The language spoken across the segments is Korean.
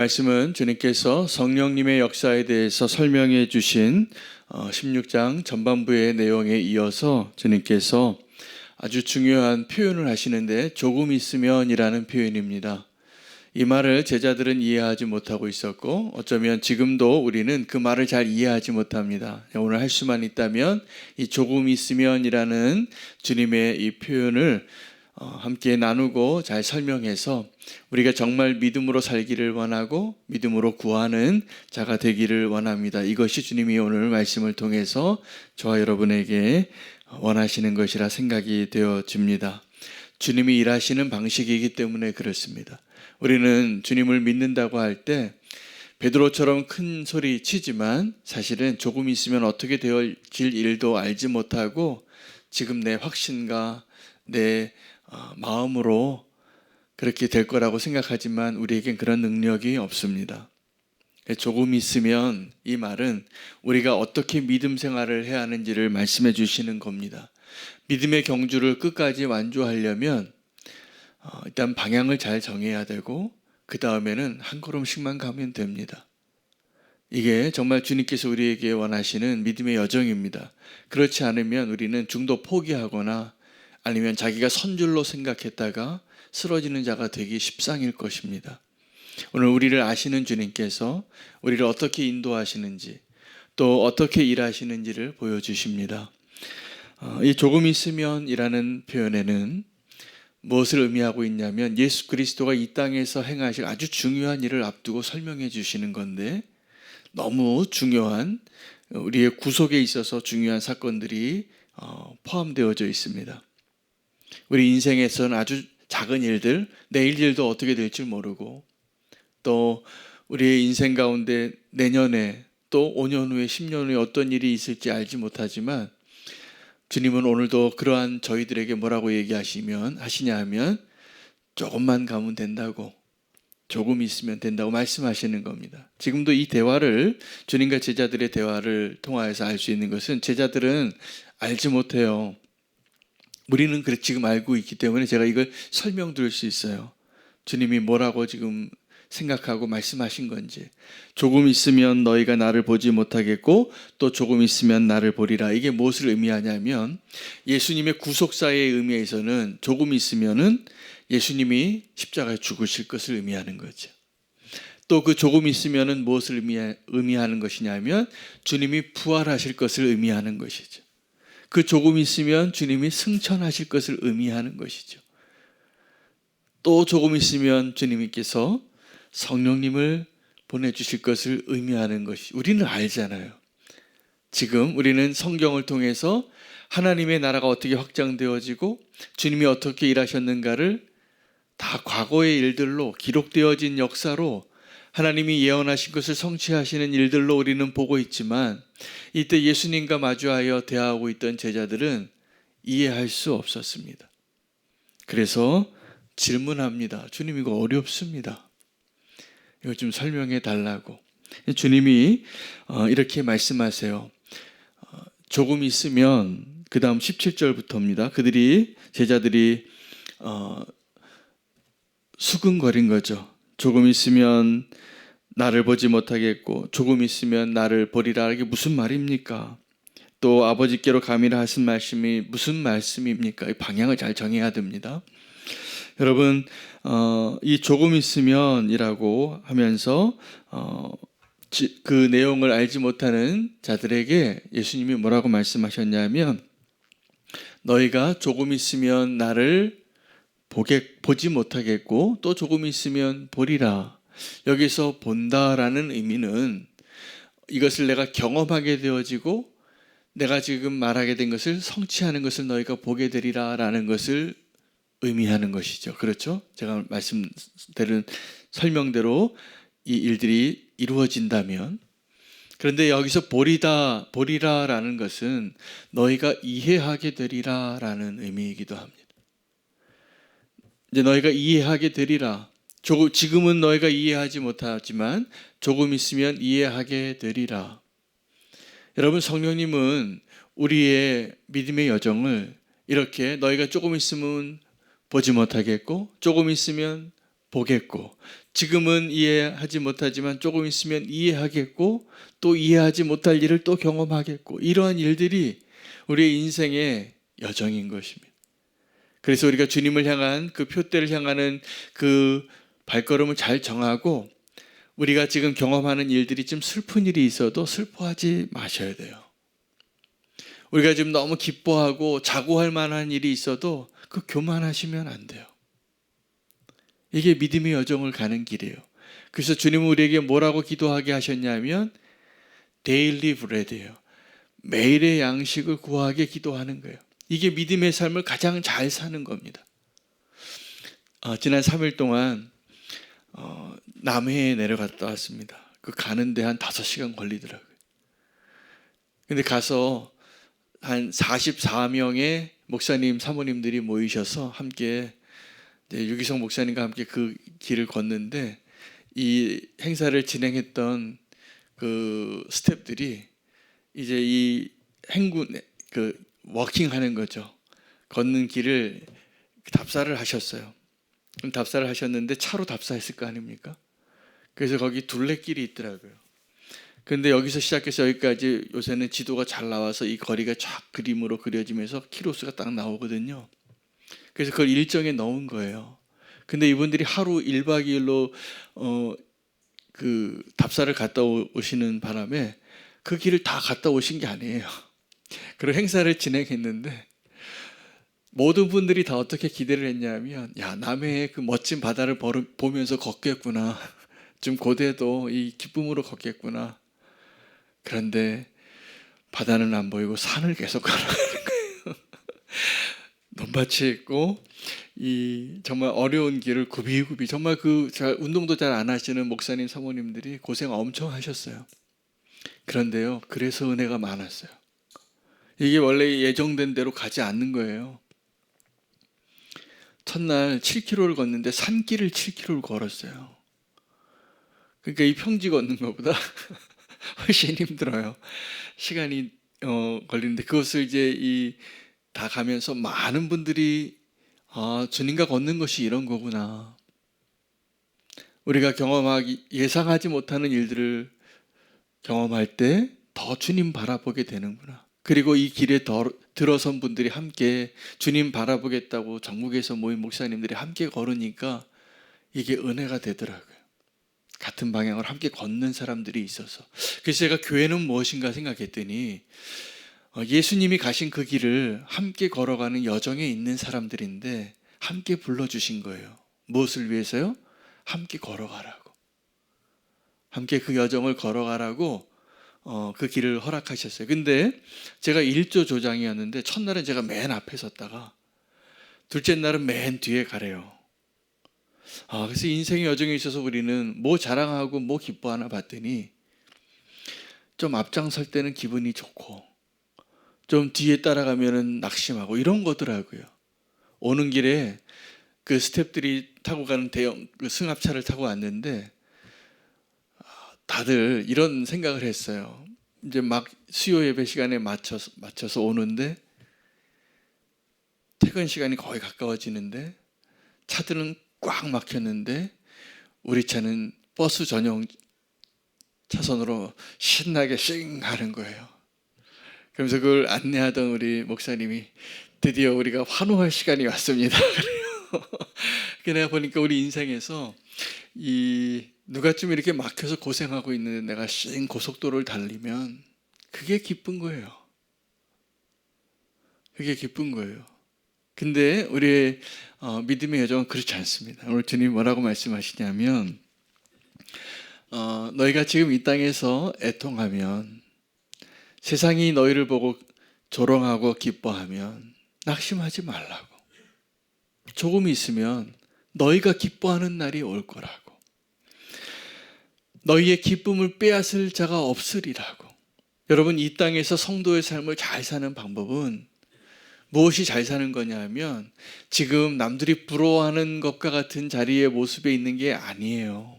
말씀은 주님께서 성령님의 역사에 대해서 설명해 주신 16장 전반부의 내용에 이어서 주님께서 아주 중요한 표현을 하시는데 조금 있으면이라는 표현입니다. 이 말을 제자들은 이해하지 못하고 있었고 어쩌면 지금도 우리는 그 말을 잘 이해하지 못합니다. 오늘 할 수만 있다면 이 조금 있으면이라는 주님의 이 표현을 함께 나누고 잘 설명해서 우리가 정말 믿음으로 살기를 원하고 믿음으로 구하는 자가 되기를 원합니다. 이것이 주님이 오늘 말씀을 통해서 저와 여러분에게 원하시는 것이라 생각이 되어집니다. 주님이 일하시는 방식이기 때문에 그렇습니다. 우리는 주님을 믿는다고 할 때 베드로처럼 큰 소리 치지만 사실은 조금 있으면 어떻게 되어질 일도 알지 못하고 지금 내 확신과 내 마음으로 그렇게 될 거라고 생각하지만 우리에겐 그런 능력이 없습니다. 조금 있으면 이 말은 우리가 어떻게 믿음 생활을 해야 하는지를 말씀해 주시는 겁니다. 믿음의 경주를 끝까지 완주하려면 일단 방향을 잘 정해야 되고 그 다음에는 한 걸음씩만 가면 됩니다. 이게 정말 주님께서 우리에게 원하시는 믿음의 여정입니다. 그렇지 않으면 우리는 중도 포기하거나 아니면 자기가 선줄로 생각했다가 쓰러지는 자가 되기 십상일 것입니다. 오늘 우리를 아시는 주님께서 우리를 어떻게 인도하시는지 또 어떻게 일하시는지를 보여주십니다. 이 조금 있으면이라는 표현에는 무엇을 의미하고 있냐면 예수 그리스도가 이 땅에서 행하실 아주 중요한 일을 앞두고 설명해 주시는 건데 너무 중요한 우리의 구속에 있어서 중요한 사건들이 포함되어져 있습니다. 우리 인생에서는 아주 작은 일들, 내일 일도 어떻게 될지 모르고 또 우리의 인생 가운데 내년에 또 5년 후에 10년 후에 어떤 일이 있을지 알지 못하지만 주님은 오늘도 그러한 저희들에게 뭐라고 하시냐 하면 조금만 가면 된다고, 조금 있으면 된다고 말씀하시는 겁니다. 지금도 이 대화를 주님과 제자들의 대화를 통하여서 알 수 있는 것은 제자들은 알지 못해요. 우리는 지금 알고 있기 때문에 제가 이걸 설명드릴 수 있어요. 주님이 뭐라고 지금 생각하고 말씀하신 건지. 조금 있으면 너희가 나를 보지 못하겠고 또 조금 있으면 나를 보리라. 이게 무엇을 의미하냐면 예수님의 구속사의 의미에서는 조금 있으면은 예수님이 십자가에 죽으실 것을 의미하는 거죠. 또 그 조금 있으면은 무엇을 의미하는 것이냐면 주님이 부활하실 것을 의미하는 것이죠. 그 조금 있으면 주님이 승천하실 것을 의미하는 것이죠. 또 조금 있으면 주님께서 성령님을 보내주실 것을 의미하는 것이 우리는 알잖아요. 지금 우리는 성경을 통해서 하나님의 나라가 어떻게 확장되어지고 주님이 어떻게 일하셨는가를 다 과거의 일들로 기록되어진 역사로 하나님이 예언하신 것을 성취하시는 일들로 우리는 보고 있지만 이때 예수님과 마주하여 대화하고 있던 제자들은 이해할 수 없었습니다. 그래서 질문합니다. 주님, 이거 어렵습니다. 이거 좀 설명해 달라고. 주님이 이렇게 말씀하세요. 조금 있으면 그 다음 17절부터입니다. 제자들이 수근거린 거죠. 조금 있으면 나를 보지 못하겠고 조금 있으면 나를 보리라. 이게 무슨 말입니까? 또 아버지께로 가미라 하신 말씀이 무슨 말씀입니까? 이 방향을 잘 정해야 됩니다. 여러분, 이 조금 있으면이라고 하면서 그 내용을 알지 못하는 자들에게 예수님이 뭐라고 말씀하셨냐면 너희가 조금 있으면 나를 보지 못하겠고 또 조금 있으면 보리라. 여기서 본다라는 의미는 이것을 내가 경험하게 되어지고 내가 지금 말하게 된 것을 성취하는 것을 너희가 보게 되리라 라는 것을 의미하는 것이죠. 그렇죠? 제가 말씀드린 설명대로 이 일들이 이루어진다면. 그런데 여기서 보리라라는 것은 너희가 이해하게 되리라라는 의미이기도 합니다. 이제 너희가 이해하게 되리라. 지금은 너희가 이해하지 못하지만 조금 있으면 이해하게 되리라. 여러분, 성령님은 우리의 믿음의 여정을 이렇게 너희가 조금 있으면 보지 못하겠고 조금 있으면 보겠고, 지금은 이해하지 못하지만 조금 있으면 이해하겠고, 또 이해하지 못할 일을 또 경험하겠고, 이러한 일들이 우리의 인생의 여정인 것입니다. 그래서 우리가 주님을 향한 그 표대를 향하는 그 발걸음을 잘 정하고, 우리가 지금 경험하는 일들이 좀 슬픈 일이 있어도 슬퍼하지 마셔야 돼요. 우리가 지금 너무 기뻐하고 자고할 만한 일이 있어도 그 교만하시면 안 돼요. 이게 믿음의 여정을 가는 길이에요. 그래서 주님은 우리에게 뭐라고 기도하게 하셨냐면 데일리 브레드예요. 매일의 양식을 구하게 기도하는 거예요. 이게 믿음의 삶을 가장 잘 사는 겁니다. 지난 3일 동안 남해에 내려갔다 왔습니다. 그 가는데 한 5시간 걸리더라고요. 근데 가서 한 44명의 목사님, 사모님들이 모이셔서 함께 유기성 목사님과 함께 그 길을 걷는데, 이 행사를 진행했던 그 스태프들이 이제 이 행군 그 워킹하는 거죠. 걷는 길을 답사를 하셨어요. 그럼 답사를 하셨는데 차로 답사했을 거 아닙니까? 그래서 거기 둘레길이 있더라고요. 그런데 여기서 시작해서 여기까지 요새는 지도가 잘 나와서 이 거리가 쫙 그림으로 그려지면서 키로수가 딱 나오거든요. 그래서 그걸 일정에 넣은 거예요. 근데 이분들이 하루 1박 2일로 그 답사를 갔다 오시는 바람에 그 길을 다 갔다 오신 게 아니에요. 그리고 행사를 진행했는데 모든 분들이 다 어떻게 기대를 했냐면, 야, 남해의 그 멋진 바다를 보면서 걷겠구나. 좀 고대도 이 기쁨으로 걷겠구나. 그런데 바다는 안 보이고 산을 계속 걸어가는 거예요. 논밭이 있고 이 정말 어려운 길을 굽이굽이, 정말 운동도 잘 안 하시는 목사님 사모님들이 고생 엄청 하셨어요. 그런데요, 그래서 은혜가 많았어요. 이게 원래 예정된 대로 가지 않는 거예요. 첫날 7km를 걷는데 산길을 7km를 걸었어요. 그러니까 이 평지 걷는 것보다 훨씬 힘들어요. 시간이 걸리는데, 그것을 이제 다 가면서 많은 분들이 주님과 걷는 것이 이런 거구나. 우리가 예상하지 못하는 일들을 경험할 때 더 주님 바라보게 되는구나. 그리고 이 길에 들어선 분들이 함께 주님 바라보겠다고 전국에서 모인 목사님들이 함께 걸으니까 이게 은혜가 되더라고요. 같은 방향을 함께 걷는 사람들이 있어서. 그래서 제가 교회는 무엇인가 생각했더니 예수님이 가신 그 길을 함께 걸어가는 여정에 있는 사람들인데 함께 불러주신 거예요. 무엇을 위해서요? 함께 걸어가라고. 함께 그 여정을 걸어가라고 그 길을 허락하셨어요. 근데 제가 1조 조장이었는데 첫날은 제가 맨 앞에 섰다가 둘째 날은 맨 뒤에 가래요. 그래서 인생의 여정에 있어서 우리는 뭐 자랑하고 뭐 기뻐하나 봤더니 좀 앞장설 때는 기분이 좋고 좀 뒤에 따라가면은 낙심하고 이런 거더라고요. 오는 길에 그 스태프들이 타고 가는 대형 그 승합차를 타고 왔는데 다들 이런 생각을 했어요. 이제 막 수요 예배 시간에 맞춰서 오는데 퇴근 시간이 거의 가까워지는데 차들은 꽉 막혔는데 우리 차는 버스 전용 차선으로 신나게 싱 하는 거예요. 그러면서 그걸 안내하던 우리 목사님이 드디어 우리가 환호할 시간이 왔습니다. 그래요. 내가 보니까 우리 인생에서 누가 좀 이렇게 막혀서 고생하고 있는데 내가 싱 고속도로를 달리면 그게 기쁜 거예요. 그게 기쁜 거예요. 근데 우리의 믿음의 여정은 그렇지 않습니다. 오늘 주님 뭐라고 말씀하시냐면 너희가 지금 이 땅에서 애통하면, 세상이 너희를 보고 조롱하고 기뻐하면 낙심하지 말라고. 조금 있으면 너희가 기뻐하는 날이 올 거라고. 너희의 기쁨을 빼앗을 자가 없으리라고. 여러분, 이 땅에서 성도의 삶을 잘 사는 방법은 무엇이 잘 사는 거냐 하면 지금 남들이 부러워하는 것과 같은 자리의 모습에 있는 게 아니에요.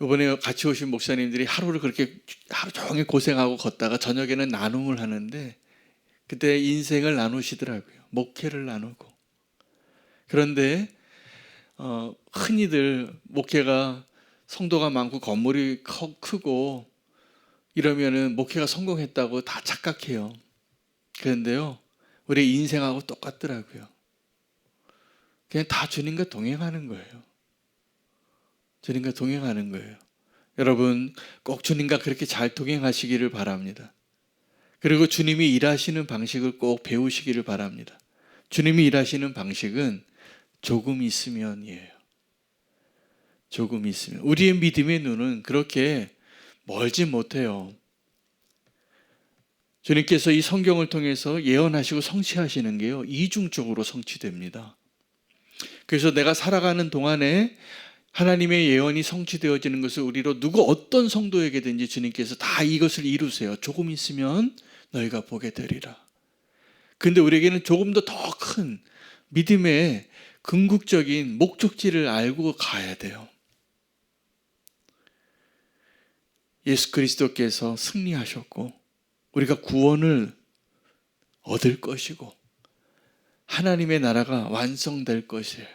이번에 같이 오신 목사님들이 하루를 그렇게 하루 종일 고생하고 걷다가 저녁에는 나눔을 하는데 그때 인생을 나누시더라고요. 목회를 나누고. 그런데 흔히들 목회가 성도가 많고 건물이 크고 이러면은 목회가 성공했다고 다 착각해요. 그런데요, 우리 인생하고 똑같더라고요. 그냥 다 주님과 동행하는 거예요. 주님과 동행하는 거예요. 여러분 꼭 주님과 그렇게 잘 동행하시기를 바랍니다. 그리고 주님이 일하시는 방식을 꼭 배우시기를 바랍니다. 주님이 일하시는 방식은 조금 있으면이에요. 조금 있으면. 우리의 믿음의 눈은 그렇게 멀지 못해요. 주님께서 이 성경을 통해서 예언하시고 성취하시는 게요, 이중적으로 성취됩니다. 그래서 내가 살아가는 동안에 하나님의 예언이 성취되어지는 것을 우리로 누구 어떤 성도에게든지 주님께서 다 이것을 이루세요. 조금 있으면 너희가 보게 되리라. 근데 우리에게는 조금 더 큰 믿음의 궁극적인 목적지를 알고 가야 돼요. 예수 그리스도께서 승리하셨고 우리가 구원을 얻을 것이고 하나님의 나라가 완성될 것이에요.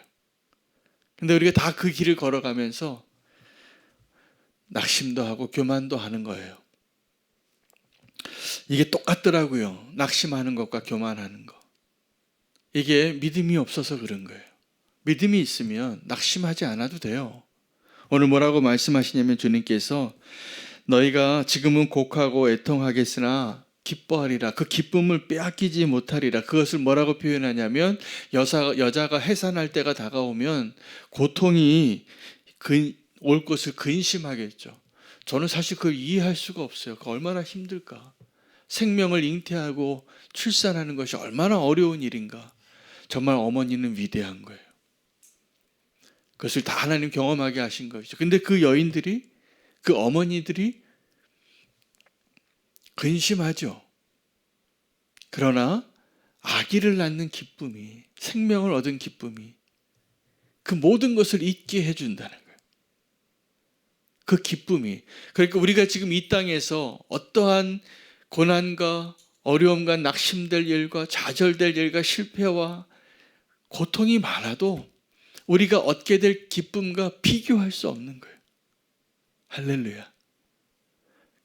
근데 우리가 다 그 길을 걸어가면서 낙심도 하고 교만도 하는 거예요. 이게 똑같더라고요. 낙심하는 것과 교만하는 것. 이게 믿음이 없어서 그런 거예요. 믿음이 있으면 낙심하지 않아도 돼요. 오늘 뭐라고 말씀하시냐면 주님께서 너희가 지금은 곡하고 애통하겠으나 기뻐하리라. 그 기쁨을 빼앗기지 못하리라. 그것을 뭐라고 표현하냐면 여자가 해산할 때가 다가오면 고통이 올 것을 근심하겠죠. 저는 사실 그걸 이해할 수가 없어요. 그 얼마나 힘들까. 생명을 잉태하고 출산하는 것이 얼마나 어려운 일인가. 정말 어머니는 위대한 거예요. 그것을 다 하나님 경험하게 하신 것이죠. 근데 그 여인들이, 그 어머니들이 근심하죠. 그러나 아기를 낳는 기쁨이, 생명을 얻은 기쁨이 그 모든 것을 잊게 해준다는 거예요. 그 기쁨이. 그러니까 우리가 지금 이 땅에서 어떠한 고난과 어려움과 낙심될 일과 좌절될 일과 실패와 고통이 많아도 우리가 얻게 될 기쁨과 비교할 수 없는 거예요. 할렐루야.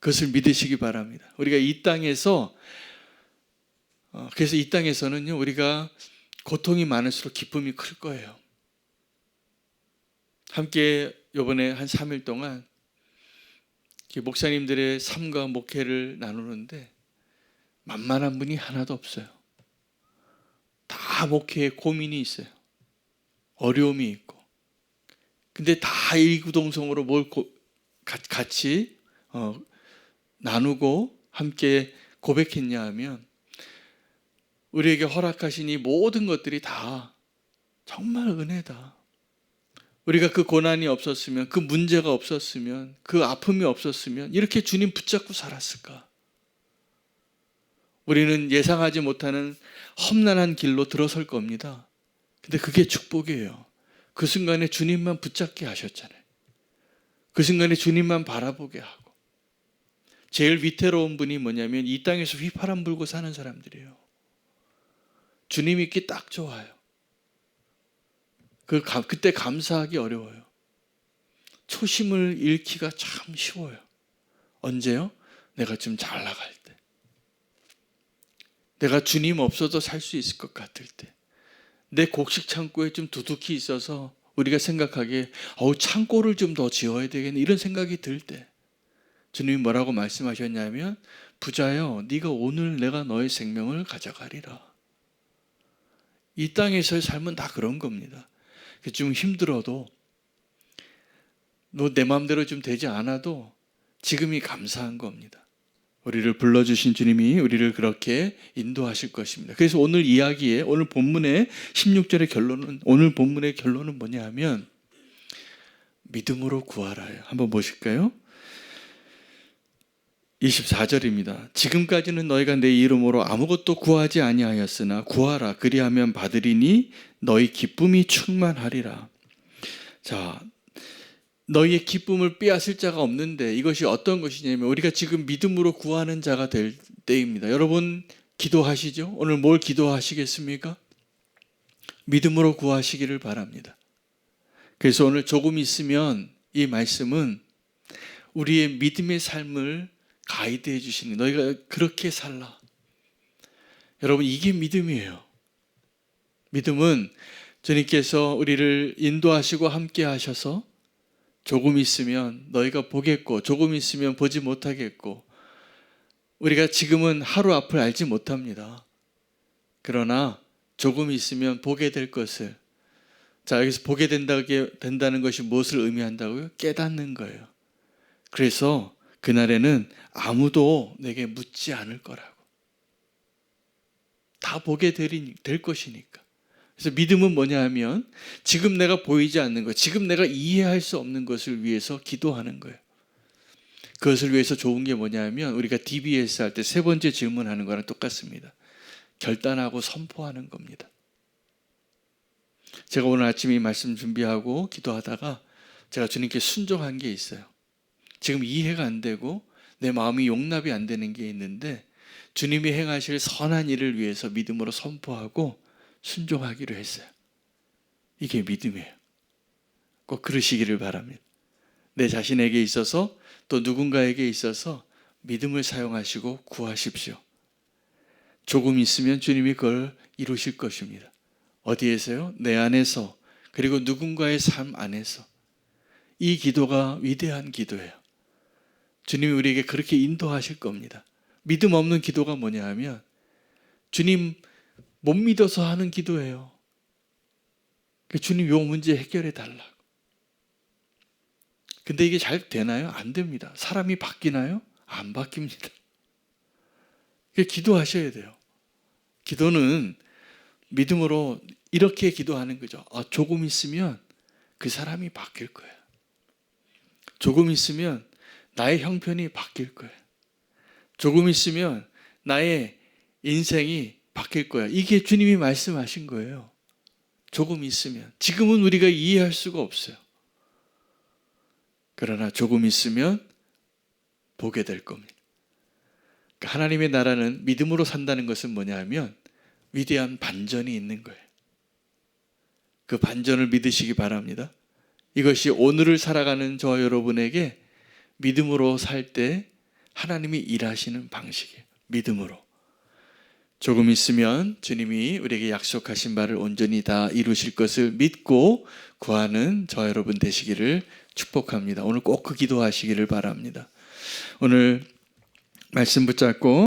그것을 믿으시기 바랍니다. 우리가 이 땅에서 그래서 이 땅에서는요, 우리가 고통이 많을수록 기쁨이 클 거예요. 함께 이번에 한 3일 동안 목사님들의 삶과 목회를 나누는데 만만한 분이 하나도 없어요. 다 목회에 고민이 있어요. 어려움이 있고. 근데 다 일구동성으로 같이 나누고 함께 고백했냐 하면 우리에게 허락하신 이 모든 것들이 다 정말 은혜다. 우리가 그 고난이 없었으면, 그 문제가 없었으면, 그 아픔이 없었으면 이렇게 주님 붙잡고 살았을까? 우리는 예상하지 못하는 험난한 길로 들어설 겁니다. 근데 그게 축복이에요. 그 순간에 주님만 붙잡게 하셨잖아요. 그 순간에 주님만 바라보게 하고. 제일 위태로운 분이 뭐냐면 이 땅에서 휘파람 불고 사는 사람들이에요. 주님 있기 딱 좋아요. 그때 감사하기 어려워요. 초심을 잃기가 참 쉬워요. 언제요? 내가 좀 잘 나갈 때. 내가 주님 없어도 살 수 있을 것 같을 때. 내 곡식 창고에 좀 두둑히 있어서 우리가 생각하기에 창고를 좀 더 지어야 되겠네 이런 생각이 들 때 주님이 뭐라고 말씀하셨냐면 부자여 네가 오늘 내가 너의 생명을 가져가리라. 이 땅에서의 삶은 다 그런 겁니다. 좀 힘들어도 내 마음대로 좀 되지 않아도 지금이 감사한 겁니다. 우리를 불러주신 주님이 우리를 그렇게 인도하실 것입니다. 그래서 오늘 이야기에 오늘 본문의 16절의 결론은 오늘 본문의 결론은 뭐냐 하면 믿음으로 구하라요. 한번 보실까요? 24절입니다. 지금까지는 너희가 내 이름으로 아무것도 구하지 아니하였으나 구하라 그리하면 받으리니 너희 기쁨이 충만하리라. 자, 너희의 기쁨을 빼앗을 자가 없는데 이것이 어떤 것이냐면 우리가 지금 믿음으로 구하는 자가 될 때입니다. 여러분 기도하시죠? 오늘 뭘 기도하시겠습니까? 믿음으로 구하시기를 바랍니다. 그래서 오늘 조금 있으면 이 말씀은 우리의 믿음의 삶을 가이드해 주시는, 너희가 그렇게 살라. 여러분, 이게 믿음이에요. 믿음은 주님께서 우리를 인도하시고 함께 하셔서 조금 있으면 너희가 보겠고 조금 있으면 보지 못하겠고, 우리가 지금은 하루 앞을 알지 못합니다. 그러나 조금 있으면 보게 될 것을, 자, 여기서 보게 된다는 것이 무엇을 의미한다고요? 깨닫는 거예요. 그래서 그날에는 아무도 내게 묻지 않을 거라고. 다 보게 될 것이니까. 그래서 믿음은 뭐냐 하면 지금 내가 보이지 않는 것, 지금 내가 이해할 수 없는 것을 위해서 기도하는 거예요. 그것을 위해서 좋은 게 뭐냐 하면 우리가 DBS 할 때 세 번째 질문하는 거랑 똑같습니다. 결단하고 선포하는 겁니다. 제가 오늘 아침에 이 말씀 준비하고 기도하다가 제가 주님께 순종한 게 있어요. 지금 이해가 안 되고 내 마음이 용납이 안 되는 게 있는데 주님이 행하실 선한 일을 위해서 믿음으로 선포하고 순종하기로 했어요. 이게 믿음이에요. 꼭 그러시기를 바랍니다. 내 자신에게 있어서 또 누군가에게 있어서 믿음을 사용하시고 구하십시오. 조금 있으면 주님이 그걸 이루실 것입니다. 어디에서요? 내 안에서, 그리고 누군가의 삶 안에서. 이 기도가 위대한 기도예요. 주님이 우리에게 그렇게 인도하실 겁니다. 믿음 없는 기도가 뭐냐 하면 주님 못 믿어서 하는 기도예요. 주님 요 문제 해결해 달라고. 근데 이게 잘 되나요? 안 됩니다. 사람이 바뀌나요? 안 바뀝니다. 기도하셔야 돼요. 기도는 믿음으로 이렇게 기도하는 거죠. 조금 있으면 그 사람이 바뀔 거예요. 조금 있으면 나의 형편이 바뀔 거예요. 조금 있으면 나의 인생이 바뀔 거야. 이게 주님이 말씀하신 거예요. 조금 있으면. 지금은 우리가 이해할 수가 없어요. 그러나 조금 있으면 보게 될 겁니다. 그러니까 하나님의 나라는 믿음으로 산다는 것은 뭐냐 하면 위대한 반전이 있는 거예요. 그 반전을 믿으시기 바랍니다. 이것이 오늘을 살아가는 저와 여러분에게 믿음으로 살 때 하나님이 일하시는 방식이에요. 믿음으로. 조금 있으면 주님이 우리에게 약속하신 바를 온전히 다 이루실 것을 믿고 구하는 저와 여러분 되시기를 축복합니다. 오늘 꼭 그 기도하시기를 바랍니다. 오늘 말씀 붙잡고